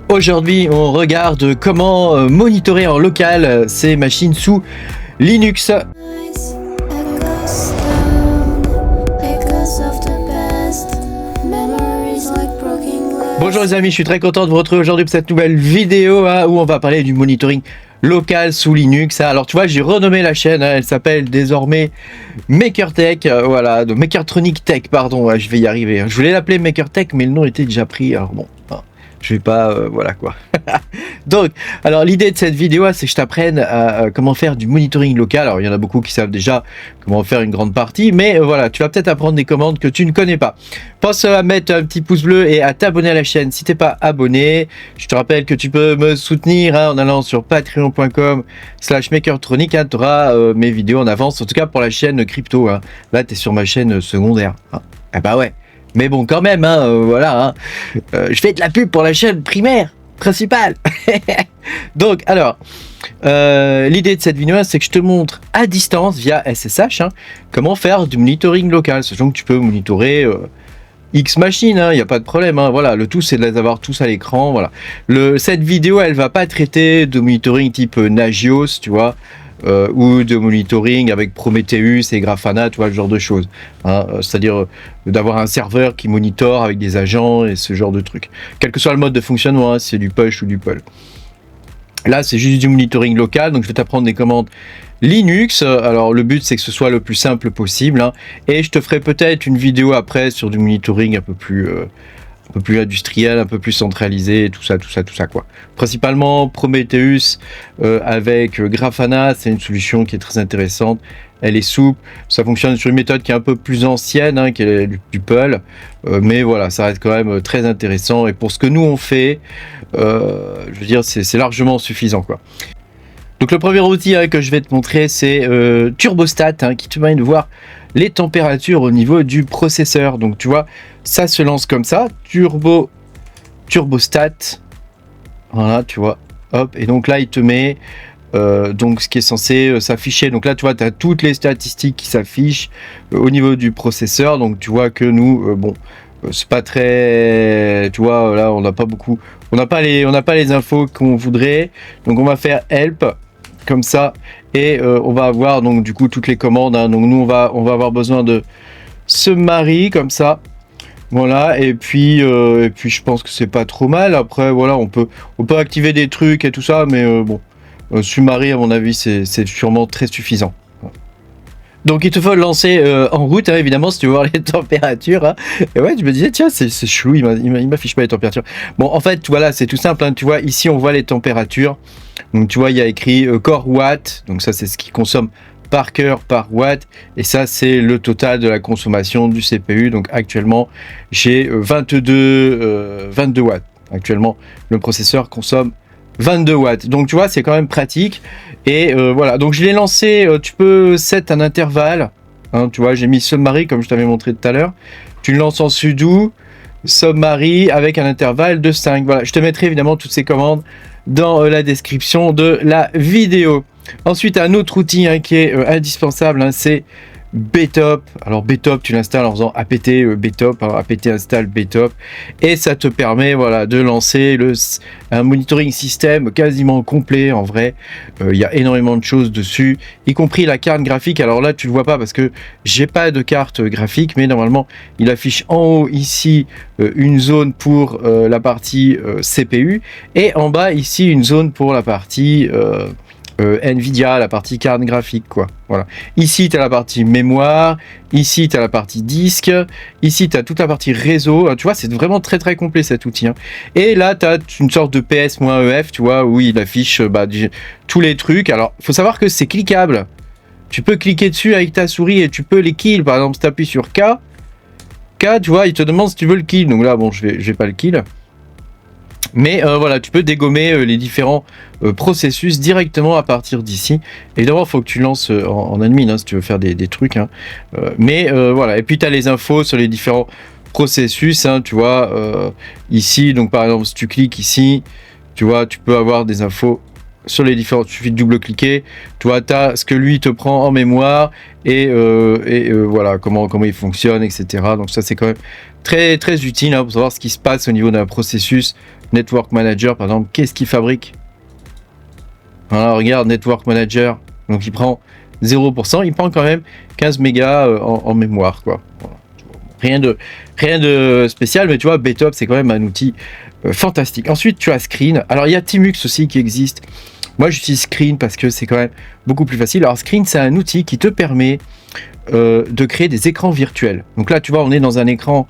Aujourd'hui, on regarde comment monitorer en local ces machines sous Linux. Bonjour les amis, je suis très content de vous retrouver aujourd'hui pour cette nouvelle vidéo où on va parler du monitoring local sous Linux. Alors tu vois, j'ai renommé la chaîne, elle s'appelle désormais MakerTech, voilà, de Makertronic Tech, pardon, je vais y arriver. Je voulais l'appeler MakerTech, mais le nom était déjà pris, alors bon, je vais pas, voilà quoi. Donc, alors l'idée de cette vidéo, c'est que je t'apprenne à comment faire du monitoring local. Alors il y en a beaucoup qui savent déjà comment faire une grande partie, mais voilà, tu vas peut-être apprendre des commandes que tu ne connais pas. Pense à mettre un petit pouce bleu et à t'abonner à la chaîne si t'es pas abonné. Je te rappelle que tu peux me soutenir en allant sur patreon.com/makertronic. Tu auras mes vidéos en avance, en tout cas pour la chaîne crypto. Là, tu es sur ma chaîne secondaire. Eh bah ouais. Mais bon, quand même, voilà. Je fais de la pub pour la chaîne primaire, principale. Donc, alors, l'idée de cette vidéo, c'est que je te montre à distance, via SSH, comment faire du monitoring local. Sachant que tu peux monitorer X machines, il n'y a pas de problème. Voilà, le tout, c'est de les avoir tous à l'écran. Voilà. Cette vidéo, elle va pas traiter de monitoring type Nagios, tu vois. Ou de monitoring avec Prometheus et Grafana, tu vois, ce genre de choses. C'est-à-dire d'avoir un serveur qui monitore avec des agents et ce genre de trucs. Quel que soit le mode de fonctionnement, si c'est du push ou du pull. Là, c'est juste du monitoring local, donc je vais t'apprendre des commandes Linux. Alors, le but, c'est que ce soit le plus simple possible. Et je te ferai peut-être une vidéo après sur du monitoring un peu plus industriel, un peu plus centralisé, tout ça quoi. Principalement Prometheus avec Grafana, c'est une solution qui est très intéressante. Elle est souple, ça fonctionne sur une méthode qui est un peu plus ancienne, qui est du pull, mais voilà, ça reste quand même très intéressant. Et pour ce que nous on fait, je veux dire, c'est largement suffisant quoi. Donc le premier outil que je vais te montrer, c'est Turbostat, qui te permet de voir les températures au niveau du processeur. Donc tu vois, ça se lance comme ça, Turbostat, voilà, tu vois, hop, et donc là il te met donc ce qui est censé s'afficher. Donc là tu vois, tu as toutes les statistiques qui s'affichent au niveau du processeur. Donc tu vois que nous, bon, c'est pas très, tu vois, là on n'a pas beaucoup, on n'a pas les infos qu'on voudrait. Donc on va faire help comme ça et on va avoir donc du coup toutes les commandes. Donc nous on va avoir besoin de Summary comme ça, voilà, et puis je pense que c'est pas trop mal. Après voilà, on peut activer des trucs et tout ça, mais bon, Summary à mon avis c'est sûrement très suffisant. Donc il te faut le lancer en route, évidemment, si tu veux voir les températures. Et ouais, je me disais, tiens, c'est chelou, il m'affiche pas les températures. Bon, en fait, voilà, c'est tout simple. Tu vois, ici, on voit les températures. Donc tu vois, il y a écrit core watt. Donc ça, c'est ce qui consomme par cœur, par watt. Et ça, c'est le total de la consommation du CPU. Donc actuellement, j'ai 22 watts. Actuellement, le processeur consomme 22 watts. Donc tu vois, c'est quand même pratique. Et voilà, donc je l'ai lancé, tu peux set un intervalle. Tu vois, j'ai mis Summary comme je t'avais montré tout à l'heure. Tu le lances en sudo, Summary avec un intervalle de 5. Voilà, je te mettrai évidemment toutes ces commandes dans la description de la vidéo. Ensuite, un autre outil qui est indispensable, c'est Btop. Alors Btop, tu l'installes en faisant apt Btop, apt install Btop, et ça te permet, voilà, de lancer un monitoring système quasiment complet. En vrai, il y a énormément de choses dessus, y compris la carte graphique. Alors là, tu le vois pas parce que j'ai pas de carte graphique, mais normalement, il affiche en haut ici une zone pour la partie CPU, et en bas ici une zone pour la partie Nvidia, la partie carte graphique, quoi. Voilà. Ici, tu as la partie mémoire. Ici, tu as la partie disque. Ici, tu as toute la partie réseau. Tu vois, c'est vraiment très très complet cet outil. Et là, tu as une sorte de PS-EF, tu vois, où il affiche tous les trucs. Alors, il faut savoir que c'est cliquable. Tu peux cliquer dessus avec ta souris et tu peux les kill. Par exemple, si tu appuies sur K, tu vois, il te demande si tu veux le kill. Donc là, bon, je vais pas le kill. Mais voilà, tu peux dégommer les différents processus directement à partir d'ici. Évidemment, il faut que tu lances en admin si tu veux faire des trucs. Mais voilà, et puis tu as les infos sur les différents processus. Tu vois, ici, donc par exemple, si tu cliques ici, tu vois, tu peux avoir des infos sur les différents, il suffit de double-cliquer, tu vois, tu as ce que lui te prend en mémoire et voilà, comment il fonctionne, etc. Donc ça, c'est quand même très, très utile hein, pour savoir ce qui se passe au niveau d'un processus. Network Manager, par exemple, qu'est-ce qu'il fabrique? Voilà, regarde, Network Manager, donc il prend 0%, il prend quand même 15 mégas en mémoire, quoi. Voilà. Rien de spécial, mais tu vois, Betop, c'est quand même un outil fantastique. Ensuite, tu as Screen. Alors, il y a Timux aussi qui existe. Moi, j'utilise Screen parce que c'est quand même beaucoup plus facile. Alors, Screen, c'est un outil qui te permet de créer des écrans virtuels. Donc là, tu vois, on est dans un écran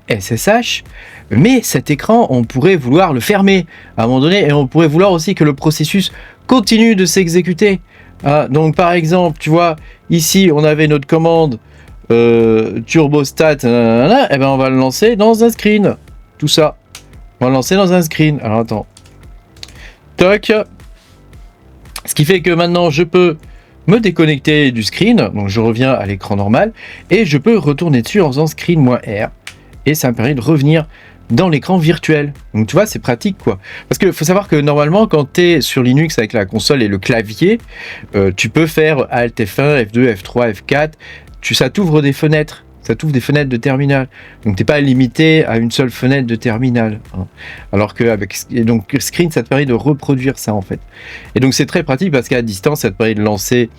SSH, mais cet écran, on pourrait vouloir le fermer à un moment donné, et on pourrait vouloir aussi que le processus continue de s'exécuter. Ah, donc, par exemple, tu vois, ici, on avait notre commande turbostat, et ben on va le lancer dans un screen. Tout ça. On va le lancer dans un screen. Alors, attends. Toc. Ce qui fait que maintenant, je peux me déconnecter du screen, donc je reviens à l'écran normal, et je peux retourner dessus en faisant screen-R, et ça me permet de revenir dans l'écran virtuel. Donc tu vois, c'est pratique quoi. Parce qu'il faut savoir que normalement, quand tu es sur Linux avec la console et le clavier, tu peux faire Alt F1, F2, F3, F4, ça t'ouvre des fenêtres. Ça t'ouvre des fenêtres de terminal. Donc, tu n'es pas limité à une seule fenêtre de terminal. Hein. Alors que donc, Screen, ça te permet de reproduire ça, en fait. Et donc, c'est très pratique parce qu'à distance, ça te permet de lancer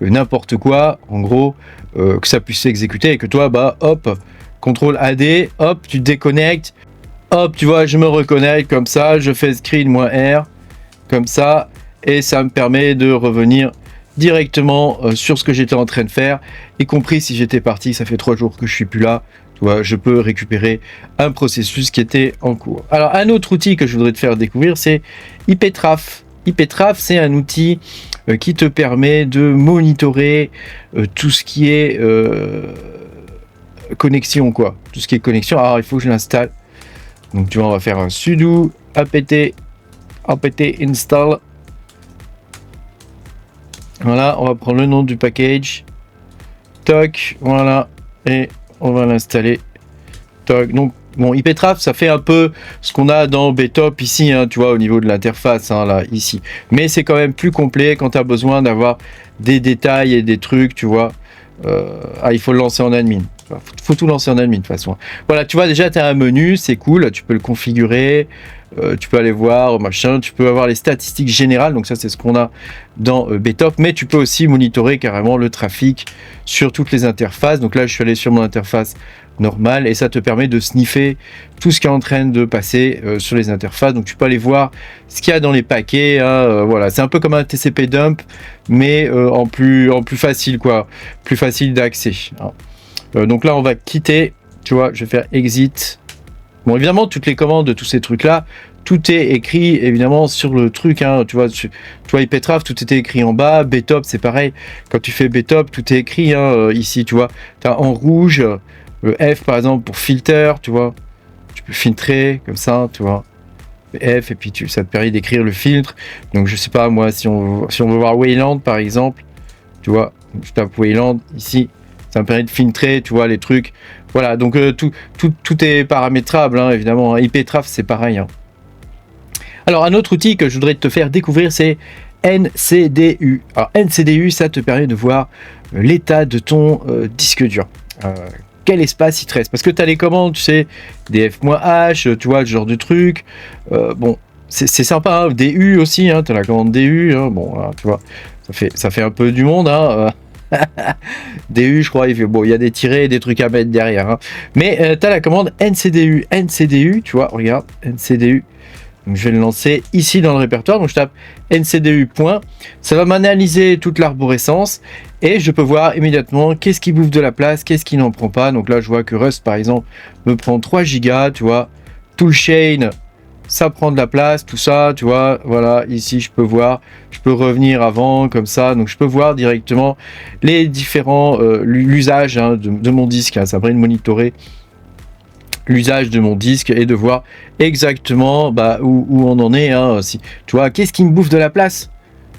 n'importe quoi, en gros, que ça puisse s'exécuter et que toi, bah, hop, CTRL AD, hop, tu te déconnectes, hop, tu vois, je me reconnecte comme ça, je fais Screen-R, comme ça, et ça me permet de revenir directement sur ce que j'étais en train de faire, y compris si j'étais parti, ça fait 3 jours que je suis plus là, tu vois, je peux récupérer un processus qui était en cours. Alors un autre outil que je voudrais te faire découvrir, c'est IPTraf. IPTraf, c'est un outil qui te permet de monitorer tout ce qui est connexion, quoi. Tout ce qui est connexion. Alors il faut que je l'installe. Donc tu vois, on va faire un sudo apt install. Voilà, on va prendre le nom du package. Toc, voilà, et on va l'installer. Toc, donc bon, IPTraf, ça fait un peu ce qu'on a dans Betop ici, hein, tu vois, au niveau de l'interface, hein, là, ici. Mais c'est quand même plus complet quand tu as besoin d'avoir des détails et des trucs, tu vois. Il faut le lancer en admin. Faut tout lancer en admin de toute façon. Voilà, tu vois, déjà, tu as un menu, c'est cool, tu peux le configurer. Tu peux aller voir, machin, tu peux avoir les statistiques générales, donc ça c'est ce qu'on a dans Betop, mais tu peux aussi monitorer carrément le trafic sur toutes les interfaces. Donc là je suis allé sur mon interface normale et ça te permet de sniffer tout ce qui est en train de passer sur les interfaces. Donc tu peux aller voir ce qu'il y a dans les paquets, hein, voilà, c'est un peu comme un TCP dump, mais en plus facile quoi, plus facile d'accès. Hein. Donc là on va quitter, tu vois, je vais faire exit. Bon, évidemment, toutes les commandes de tous ces trucs-là, tout est écrit, évidemment, sur le truc, hein, tu vois, IPTraf, tout était écrit en bas, Betop, c'est pareil, quand tu fais Betop, tout est écrit, hein, ici, tu vois, tu as en rouge, F, par exemple, pour filter, tu vois, tu peux filtrer, comme ça, tu vois, F, et puis ça te permet d'écrire le filtre, donc je sais pas, moi, si on veut voir Wayland, par exemple, tu vois, je tape Wayland, ici, ça me permet de filtrer, tu vois, les trucs. Voilà, donc tout est paramétrable, hein, évidemment. Hein. IPTraf, c'est pareil. Hein. Alors, un autre outil que je voudrais te faire découvrir, c'est NCDU. Alors, NCDU, ça te permet de voir l'état de ton disque dur. Quel espace il te reste. Parce que tu as les commandes, tu sais, df-h, tu vois, ce genre de truc. Bon, c'est sympa. Hein. DU aussi, hein, tu as la commande DU. Hein, bon, voilà, tu vois, ça fait un peu du monde, hein. DU, je crois, il y a des tirets et des trucs à mettre derrière. Hein. Mais tu as la commande NCDU. NCDU, tu vois, regarde, NCDU. Donc, je vais le lancer ici dans le répertoire. Donc, je tape NCDU. Ça va m'analyser toute l'arborescence et je peux voir immédiatement qu'est-ce qui bouffe de la place, qu'est-ce qui n'en prend pas. Donc là, je vois que Rust, par exemple, me prend 3 gigas, tu vois. Toolchain, ça prend de la place, tout ça, tu vois, voilà, ici je peux voir, je peux revenir avant, comme ça, donc je peux voir directement les différents, l'usage hein, de mon disque, hein, ça permet de monitorer l'usage de mon disque et de voir exactement bah, où on en est, hein, si, tu vois, qu'est-ce qui me bouffe de la place,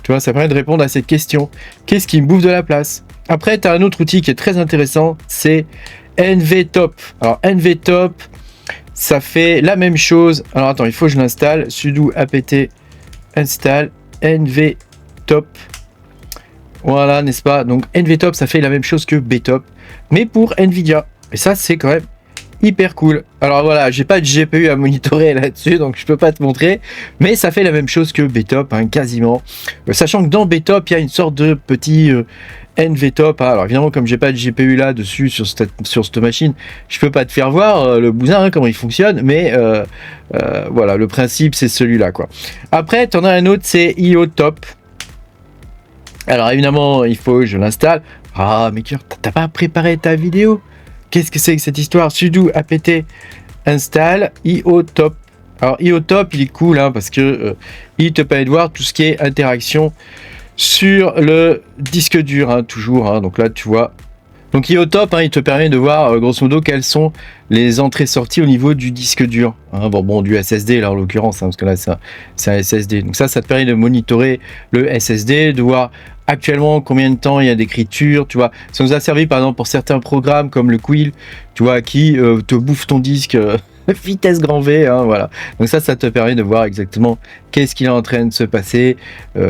tu vois, ça permet de répondre à cette question, qu'est-ce qui me bouffe de la place. Après, tu as un autre outil qui est très intéressant, c'est NVTop. Alors, NVTop, ça fait la même chose. Alors attends, il faut que je l'installe. Sudo apt install. NVTop. Voilà, n'est-ce pas? Donc NVTop, ça fait la même chose que BTop, mais pour Nvidia. Et ça, c'est quand même hyper cool. Alors voilà, j'ai pas de GPU à monitorer là-dessus, donc je peux pas te montrer, mais ça fait la même chose que BTop, hein, quasiment. Sachant que dans BTop, il y a une sorte de petit NVTop. Hein. Alors évidemment, comme j'ai pas de GPU là-dessus sur cette machine, je peux pas te faire voir le bousin, hein, comment il fonctionne, mais voilà, le principe, c'est celui-là, quoi. Après, tu en as un autre, c'est IOTop. Alors évidemment, il faut que je l'installe. Ah, mais t'as pas préparé ta vidéo? Qu'est-ce que c'est que cette histoire? Sudo apt install IOTop. Alors IOTop, il est cool, hein, parce que il te permet de voir tout ce qui est interaction sur le disque dur, hein, toujours. Hein, donc là, tu vois. Donc IOTop, hein, il te permet de voir grosso modo quelles sont les entrées-sorties au niveau du disque dur. Hein, bon, du SSD là en l'occurrence, hein, parce que là c'est un SSD. Donc ça te permet de monitorer le SSD, de voir actuellement combien de temps il y a d'écriture, tu vois. Ça nous a servi par exemple pour certains programmes comme le Quill, tu vois, qui te bouffe ton disque vitesse grand V, hein, voilà. Donc ça te permet de voir exactement qu'est-ce qu'il est en train de se passer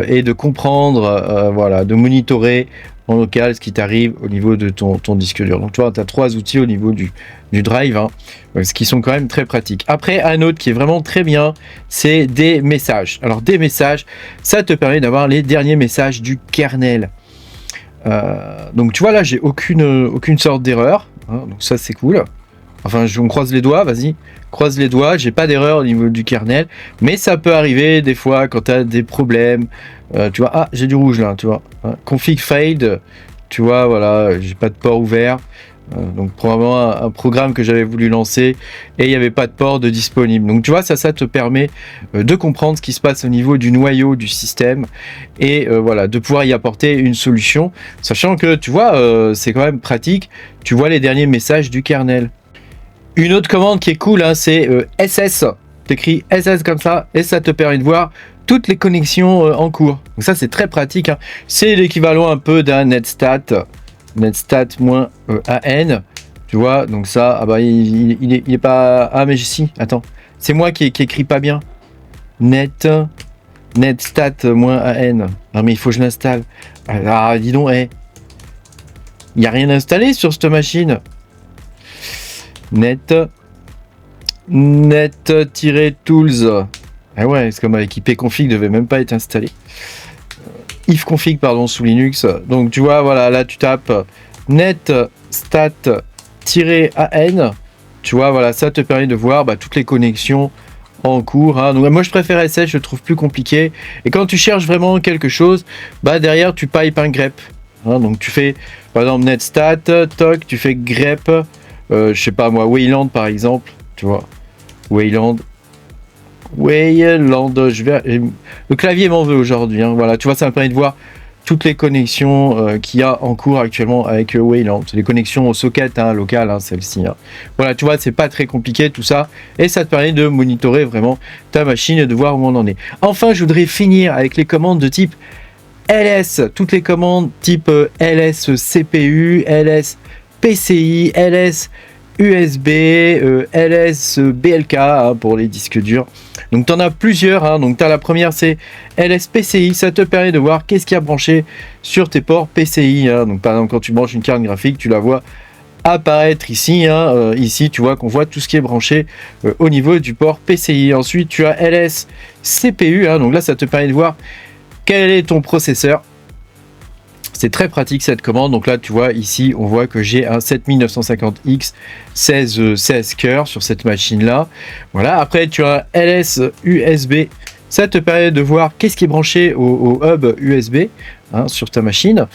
et de comprendre, voilà, de monitorer en local ce qui t'arrive au niveau de ton disque dur. Donc tu vois, tu as 3 outils au niveau du drive, hein, ce qui sont quand même très pratiques. Après, un autre qui est vraiment très bien, c'est des messages. Alors des messages, ça te permet d'avoir les derniers messages du kernel. Donc tu vois là, j'ai aucune sorte d'erreur, hein, donc ça c'est cool. Enfin, on croise les doigts, vas-y, croise les doigts, j'ai pas d'erreur au niveau du kernel, mais ça peut arriver des fois quand tu as des problèmes. Tu vois, ah, j'ai du rouge là, tu vois, hein, config failed, tu vois, voilà, j'ai pas de port ouvert, donc probablement un programme que j'avais voulu lancer et il n'y avait pas de port de disponible. Donc tu vois, ça te permet de comprendre ce qui se passe au niveau du noyau du système et voilà, de pouvoir y apporter une solution, sachant que tu vois, c'est quand même pratique, tu vois les derniers messages du kernel. Une autre commande qui est cool, hein, c'est SS. T'écris SS comme ça et ça te permet de voir toutes les connexions en cours. Donc ça, c'est très pratique. Hein. C'est l'équivalent un peu d'un netstat. Netstat-an. Tu vois, donc ça, ah bah, il est pas... Ah, mais si, attends. C'est moi qui écris pas bien. Netstat-an. Non, mais il faut que je l'installe. Ah, dis donc, hey. Il n'y a rien installé sur cette machine. Net-tools. Ah ouais, c'est comme avec ipconfig devait même pas être installé. Ifconfig, pardon, sous Linux. Donc tu vois, voilà, là tu tapes netstat-an. Tu vois, voilà, ça te permet de voir toutes les connexions en cours. Hein. Donc moi je préfère SS, je trouve plus compliqué. Et quand tu cherches vraiment quelque chose, derrière tu pipes un grep. Hein, donc tu fais par exemple netstat, toc, tu fais grep. Je sais pas moi, Wayland par exemple, tu vois, Wayland, le clavier m'en veut aujourd'hui, hein, voilà, tu vois, ça me permet de voir toutes les connexions qu'il y a en cours actuellement avec Wayland, les connexions au socket local, hein, celle-ci, hein. Voilà, tu vois, c'est pas très compliqué tout ça, et ça te permet de monitorer vraiment ta machine et de voir où on en est. Enfin, je voudrais finir avec les commandes de type LS, toutes les commandes type LS CPU, LS PCI, LS USB, LS BLK, hein, pour les disques durs. Donc tu en as plusieurs, hein. Donc tu as la première, c'est LS PCI, ça te permet de voir qu'est-ce qu'il y a branché sur tes ports PCI, hein. Donc par exemple quand tu branches une carte graphique, tu la vois apparaître ici, hein. Ici tu vois qu'on voit tout ce qui est branché au niveau du port PCI. Ensuite tu as LS CPU, hein. Donc là ça te permet de voir quel est ton processeur. C'est très pratique cette commande. Donc là, tu vois, ici, on voit que j'ai un 7950X 16 cœurs sur cette machine-là. Voilà. Après, tu as un LS USB. Ça te permet de voir qu'est-ce qui est branché au hub USB, hein, sur ta machine.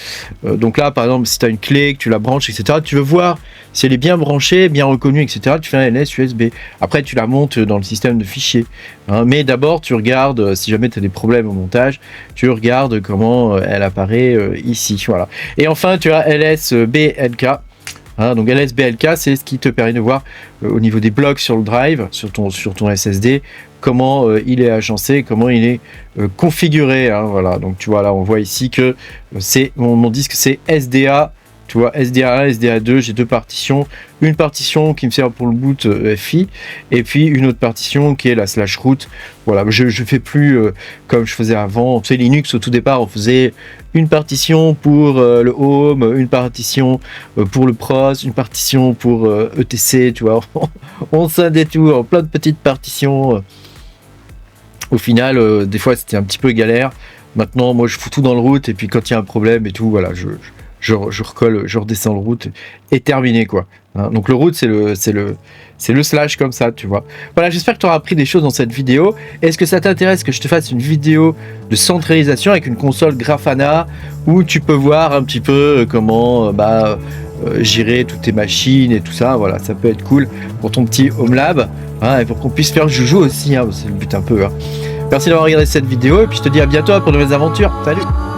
Donc là, par exemple, si tu as une clé, que tu la branches, etc., tu veux voir si elle est bien branchée, bien reconnue, etc., tu fais un LS USB. Après, tu la montes dans le système de fichiers. Hein. Mais d'abord, tu regardes, si jamais tu as des problèmes au montage, tu regardes comment elle apparaît ici. Voilà. Et enfin, tu as LSBLK. Hein, donc LSBLK, c'est ce qui te permet de voir au niveau des blocs sur le drive, sur ton SSD, comment il est agencé, comment il est configuré. Hein, voilà. Donc tu vois là, on voit ici que c'est mon disque, c'est SDA tu vois, SDA1, SDA2, j'ai deux partitions. Une partition qui me sert pour le boot FI, et puis une autre partition qui est la slash root. Voilà, je fais plus comme je faisais avant. Tu sais, Linux, au tout départ, on faisait une partition pour le home, une partition pour le pros, une partition pour ETC, tu vois. On scindait tout en plein de petites partitions. Au final, des fois, c'était un petit peu galère. Maintenant, moi, je fous tout dans le root, et puis quand il y a un problème et tout, voilà, je recolle, je redescends le root, et terminé, quoi. Hein, donc le root, c'est le slash comme ça, tu vois. Voilà, j'espère que tu auras appris des choses dans cette vidéo. Est-ce que ça t'intéresse que je te fasse une vidéo de centralisation avec une console Grafana, où tu peux voir un petit peu comment gérer toutes tes machines et tout ça. Voilà, ça peut être cool pour ton petit home lab, hein, et pour qu'on puisse faire joujou aussi, hein, c'est le but un peu. Hein. Merci d'avoir regardé cette vidéo, et puis je te dis à bientôt pour de nouvelles aventures. Salut!